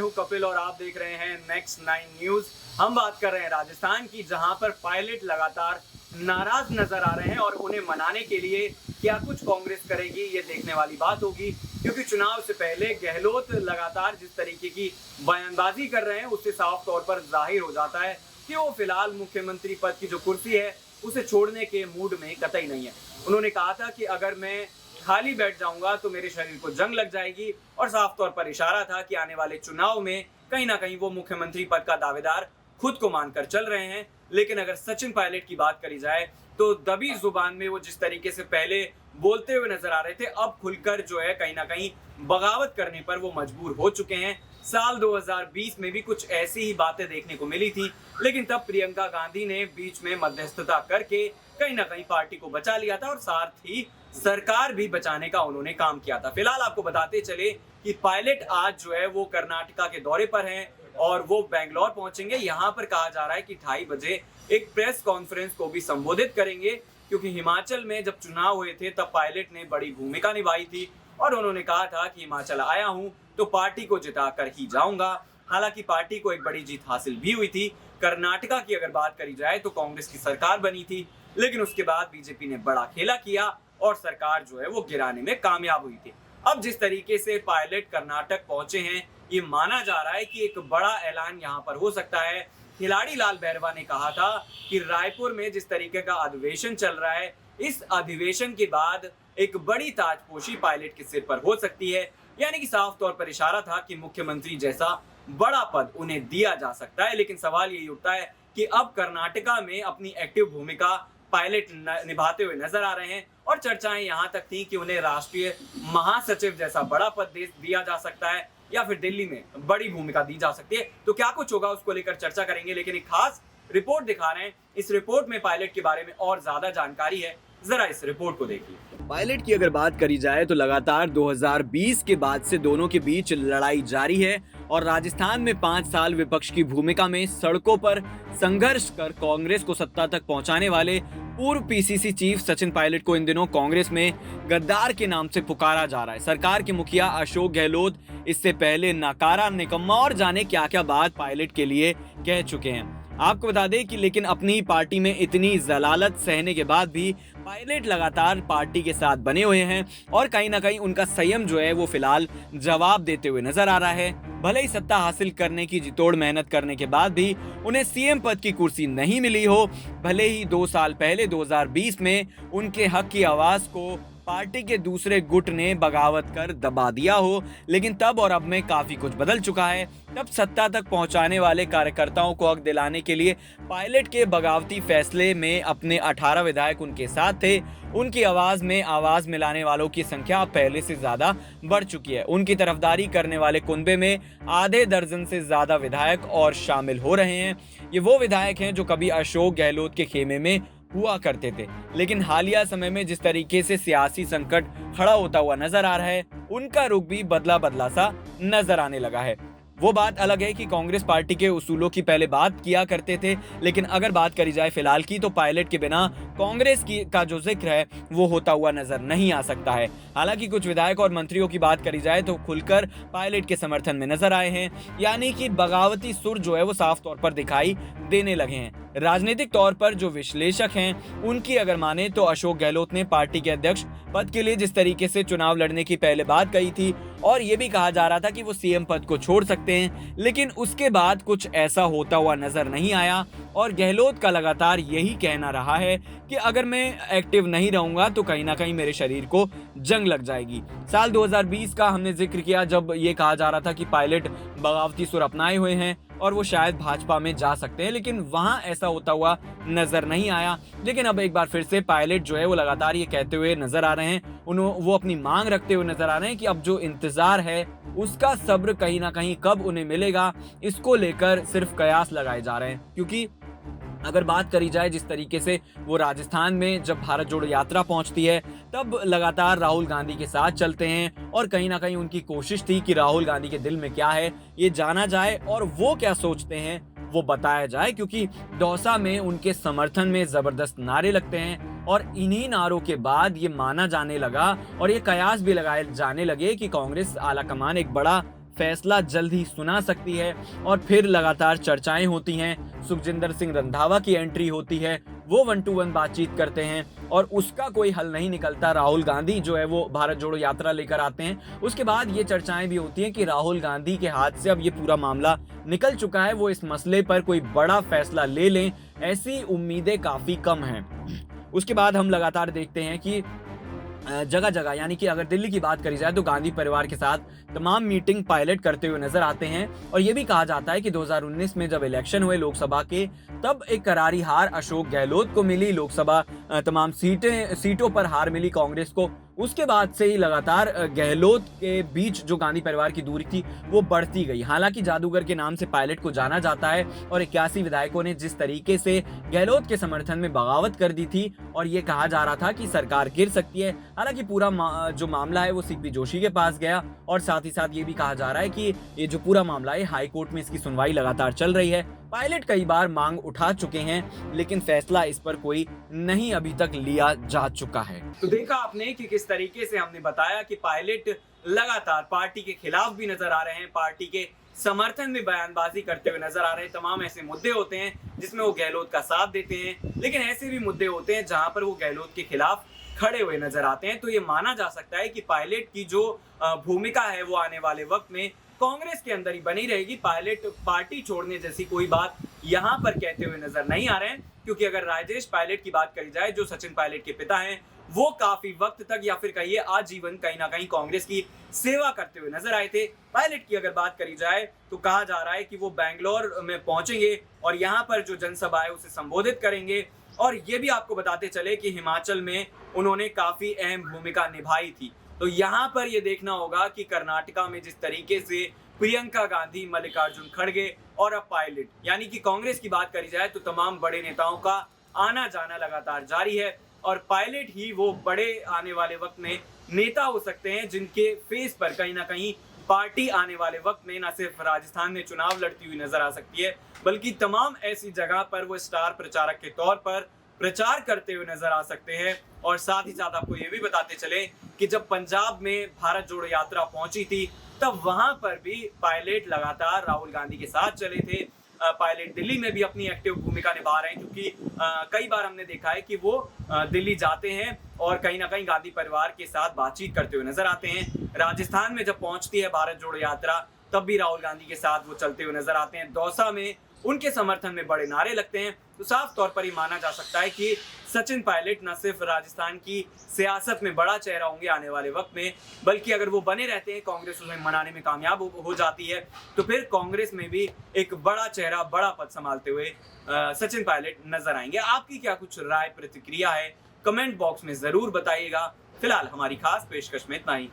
हूं कपिल और आप देख रहे हैं नेक्स्ट 9 न्यूज। हम बात कर रहे हैं राजस्थान की, जहां पर पायलट लगातार नाराज नजर आ रहे हैं और उन्हें मनाने के लिए क्या कुछ कांग्रेस करेगी ये देखने वाली बात होगी, क्योंकि चुनाव से पहले गहलोत लगातार जिस तरीके की बयानबाजी कर रहे हैं उससे साफ तौर पर जाहिर हो जाता है कि वो फिलहाल मुख्यमंत्री पद की जो कुर्सी है उसे छोड़ने के मूड में कतई नहीं है। उन्होंने कहा था कि अगर मैं खाली बैठ जाऊंगा तो मेरे शरीर को जंग लग जाएगी, और साफ तौर पर इशारा था कि आने वाले चुनाव में कहीं ना कहीं वो मुख्यमंत्री पद का दावेदार खुद को मानकर चल रहे हैं। लेकिन अगर सचिन पायलट की बात करी जाए तो दबी जुबान में वो जिस तरीके से पहले बोलते हुए नजर आ रहे थे, अब खुलकर जो है कहीं ना कहीं बगावत करने पर वो मजबूर हो चुके हैं। साल 2020 में भी कुछ ऐसी ही बातें देखने को मिली थी, लेकिन तब प्रियंका गांधी ने बीच में मध्यस्थता करके कहीं ना कहीं पार्टी को बचा लिया था और साथ ही सरकार भी बचाने का उन्होंने काम किया था। फिलहाल आपको बताते चले कि पायलट आज जो है वो कर्नाटका के दौरे पर हैं और वो बेंगलोर पहुंचेंगे। यहाँ पर कहा जा रहा है कि 2:30 बजे एक प्रेस कॉन्फ्रेंस को भी संबोधित करेंगे, क्योंकि हिमाचल में जब चुनाव हुए थे तब पायलट ने बड़ी भूमिका निभाई थी और उन्होंने कहा था कि हिमाचल आया हूं तो पार्टी को जिताकर ही जाऊंगा। हालांकि पार्टी को एक बड़ी जीत हासिल भी हुई थी। कर्नाटका की अगर बात करी जाए तो कांग्रेस की सरकार बनी थी, लेकिन उसके बाद बीजेपी ने बड़ा खेला किया और सरकार जो है वो गिराने में कामयाब हुई थी। अब जिस तरीके से पायलट कर्नाटक पहुंचे हैं, ये माना जा रहा है कि एक बड़ा ऐलान यहाँ पर हो सकता है। खिलाड़ी लाल बैरवा ने कहा था कि रायपुर में जिस तरीके का अधिवेशन चल रहा है, इस अधिवेशन के बाद एक बड़ी ताजपोशी पायलट के सिर पर हो सकती है। यानी कि साफ तौर पर इशारा था कि मुख्यमंत्री जैसा बड़ा पद उन्हें दिया जा सकता है। लेकिन सवाल यही उठता है कि अब कर्नाटका में अपनी एक्टिव भूमिका पायलट निभाते हुए नजर आ रहे हैं और चर्चाएं यहाँ तक थी कि उन्हें राष्ट्रीय महासचिव जैसा बड़ा पद दिया जा सकता है या फिर दिल्ली में बड़ी भूमिका दी जा सकती है। तो क्या कुछ होगा उसको लेकर चर्चा करेंगे, लेकिन एक खास रिपोर्ट दिखा रहे हैं। इस रिपोर्ट में पायलट के बारे में और ज्यादा जानकारी है, जरा इस रिपोर्ट को देखिए। पायलट की अगर बात करी जाए तो लगातार 2020 के बाद से दोनों के बीच लड़ाई जारी है और राजस्थान में 5 साल विपक्ष की भूमिका में सड़कों पर संघर्ष कर कांग्रेस को सत्ता तक पहुंचाने वाले पूर्व पीसीसी चीफ सचिन पायलट को इन दिनों कांग्रेस में गद्दार के नाम से पुकारा जा रहा है। सरकार के मुखिया अशोक गहलोत इससे पहले नकारा, निकम्मा और जाने क्या क्या बात पायलट के लिए कह चुके हैं। आपको बता दें कि लेकिन अपनी पार्टी में इतनी जलालत सहने के बाद भी पायलट लगातार पार्टी के साथ बने हुए हैं और कहीं ना कहीं उनका संयम जो है वो फिलहाल जवाब देते हुए नजर आ रहा है। भले ही सत्ता हासिल करने की जितोड़ मेहनत करने के बाद भी उन्हें सीएम पद की कुर्सी नहीं मिली हो, भले ही 2 साल पहले 2020 में उनके हक की आवाज को पार्टी के दूसरे गुट ने बगावत कर दबा दिया हो, लेकिन तब और अब में काफी कुछ बदल चुका है। तब सत्ता तक पहुंचाने वाले कार्यकर्ताओं को हक दिलाने के लिए पायलट के बगावती फैसले में अपने 18 विधायक उनके साथ थे। उनकी आवाज में आवाज मिलाने वालों की संख्या पहले से ज्यादा बढ़ चुकी है। उनकी तरफदारी करने वाले कुनबे में आधे दर्जन से ज्यादा विधायक और शामिल हो रहे हैं। ये वो विधायक हैं जो कभी अशोक गहलोत के खेमे में हुआ करते थे, लेकिन हालिया समय में जिस तरीके से सियासी संकट खड़ा होता हुआ नजर आ रहा है, उनका रुख भी बदला बदला सा नजर आने लगा है। वो बात अलग है कि कांग्रेस पार्टी के उसूलों की पहले बात किया करते थे, लेकिन अगर बात करी जाए फिलहाल की तो पायलट के बिना कांग्रेस की का जो जिक्र है वो होता हुआ नजर नहीं आ सकता है। हालांकि कुछ विधायक और मंत्रियों की बात करी जाए तो खुलकर पायलट के समर्थन में नजर आए हैं, यानी कि बगावती सुर जो है वो साफ तौर पर दिखाई देने लगे हैं। राजनीतिक तौर पर जो विश्लेषक हैं उनकी अगर माने तो अशोक गहलोत ने पार्टी के अध्यक्ष पद के लिए जिस तरीके से चुनाव लड़ने की पहले बात कही थी और ये भी कहा जा रहा था कि वो सीएम पद को छोड़ सकते हैं, लेकिन उसके बाद कुछ ऐसा होता हुआ नजर नहीं आया और गहलोत का लगातार यही कहना रहा है कि अगर मैं एक्टिव नहीं रहूंगा तो कहीं ना कहीं मेरे शरीर को जंग लग जाएगी। साल 2020 का हमने जिक्र किया जब ये कहा जा रहा था कि पायलट बगावती सुर अपनाए हुए हैं और वो शायद भाजपा में जा सकते हैं, लेकिन वहां ऐसा होता हुआ नजर नहीं आया। लेकिन अब एक बार फिर से पायलट जो है वो लगातार ये कहते हुए नजर आ रहे हैं, वो अपनी मांग रखते हुए नजर आ रहे हैं कि अब जो इंतजार है उसका सब्र कहीं ना कहीं कब उन्हें मिलेगा, इसको लेकर सिर्फ कयास लगाए जा रहे हैं। क्योंकि अगर बात करी जाए जिस तरीके से वो राजस्थान में जब भारत जोड़ो यात्रा पहुंचती है तब लगातार राहुल गांधी के साथ चलते हैं और कहीं ना कहीं उनकी कोशिश थी कि राहुल गांधी के दिल में क्या है ये जाना जाए और वो क्या सोचते हैं वो बताया जाए, क्योंकि दौसा में उनके समर्थन में जबरदस्त नारे लगते हैं और इन्हीं नारों के बाद ये माना जाने लगा और ये कयास भी लगाए जाने लगे कि कांग्रेस आला कमान एक बड़ा फैसला जल्द ही सुना सकती है। और फिर लगातार चर्चाएं होती हैं, सुखजिंदर सिंह रंधावा की एंट्री होती है, वो 1-to-1 बातचीत करते हैं और उसका कोई हल नहीं निकलता। राहुल गांधी जो है वो भारत जोड़ो यात्रा लेकर आते हैं। उसके बाद ये चर्चाएं भी होती हैं कि राहुल गांधी के हाथ से अब ये पूरा मामला निकल चुका है, वो इस मसले पर कोई बड़ा फैसला ले लें, ऐसी उम्मीदें काफ़ी कम हैं। उसके बाद हम लगातार देखते हैं कि जगह जगह, यानी कि अगर दिल्ली की बात करी जाए तो गांधी परिवार के साथ तमाम मीटिंग पायलट करते हुए नजर आते हैं। और ये भी कहा जाता है कि 2019 में जब इलेक्शन हुए लोकसभा के, तब एक करारी हार अशोक गहलोत को मिली। लोकसभा तमाम सीटों पर हार मिली कांग्रेस को। उसके बाद से ही लगातार गहलोत के बीच जो गांधी परिवार की दूरी थी वो बढ़ती गई। हालांकि जादूगर के नाम से पायलट को जाना जाता है और 81 विधायकों ने जिस तरीके से गहलोत के समर्थन में बगावत कर दी थी और ये कहा जा रहा था कि सरकार गिर सकती है। हालांकि पूरा जो मामला है वो सीपी जोशी के पास गया और साथ ही साथ ये भी कहा जा रहा है कि ये जो पूरा मामला है हाई कोर्ट में इसकी सुनवाई लगातार चल रही है। पायलट कई बार मांग उठा चुके हैं, लेकिन फैसला इस पर कोई नहीं अभी तक लिया जा चुका है। तो देखा आपने कि किस तरीके से हमने बताया कि पायलट लगातार पार्टी के खिलाफ भी नजर आ रहे हैं, पार्टी के समर्थन में बयानबाजी करते हुए नजर आ रहे हैं। तमाम ऐसे मुद्दे होते हैं जिसमें वो गहलोत का साथ देते हैं, लेकिन ऐसे भी मुद्दे होते हैं जहां पर वो गहलोत के खिलाफ खड़े हुए नजर आते हैं। तो ये माना जा सकता है कि पायलट की जो भूमिका है वो आने वाले वक्त में कांग्रेस के अंदर ही बनी रहेगी। पायलट पार्टी छोड़ने जैसी कोई बात यहाँ पर कहते हुए नजर नहीं आ रहे हैं, क्योंकि अगर राजेश पायलट की बात करी जाए जो सचिन पायलट के पिता हैं, वो काफी वक्त तक या फिर कहिए आजीवन कहीं ना कहीं कांग्रेस की सेवा करते हुए नजर आए थे। पायलट की अगर बात करी जाए तो कहा जा रहा है कि वो बैंगलोर में पहुंचेंगे और यहाँ पर जो जनसभा है उसे संबोधित करेंगे। और ये भी आपको बताते चले कि हिमाचल में उन्होंने काफी अहम भूमिका निभाई थी। तो यहाँ पर ये देखना होगा कि कर्नाटका में जिस तरीके से प्रियंका गांधी, मल्लिकार्जुन खड़गे और अब पायलट, यानी कि कांग्रेस की बात करी जाए तो तमाम बड़े नेताओं का आना जाना लगातार जारी है और पायलट ही वो बड़े आने वाले वक्त में नेता हो सकते हैं जिनके फेस पर कहीं ना कहीं पार्टी आने वाले वक्त में न सिर्फ राजस्थान में चुनाव लड़ती हुई नजर आ सकती है, बल्कि तमाम ऐसी जगह पर वो स्टार प्रचारक के तौर पर प्रचार करते हुए नजर आ सकते हैं। और साथ ही साथ आपको ये भी बताते चले कि जब पंजाब में भारत जोड़ो यात्रा पहुंची थी, तब वहां पर भी पायलट लगातार राहुल गांधी के साथ चले थे। पायलट दिल्ली में भी अपनी एक्टिव भूमिका निभा रहे हैं, क्योंकि कई बार हमने देखा है कि वो दिल्ली जाते हैं और कहीं ना कहीं गांधी परिवार के साथ बातचीत करते हुए नजर आते हैं। राजस्थान में जब पहुंचती है भारत जोड़ो यात्रा, तब भी राहुल गांधी के साथ वो चलते हुए नजर आते हैं। दौसा में उनके समर्थन में बड़े नारे लगते हैं। तो साफ तौर पर ही माना जा सकता है कि सचिन पायलट न सिर्फ राजस्थान की सियासत में बड़ा चेहरा होंगे आने वाले वक्त में, बल्कि अगर वो बने रहते हैं, कांग्रेस उन्हें मनाने में कामयाब हो जाती है, तो फिर कांग्रेस में भी एक बड़ा चेहरा, बड़ा पद संभालते हुए सचिन पायलट नजर आएंगे। आपकी क्या कुछ राय प्रतिक्रिया है, कमेंट बॉक्स में जरूर बताइएगा। फिलहाल हमारी खास पेशकश में इतना ही।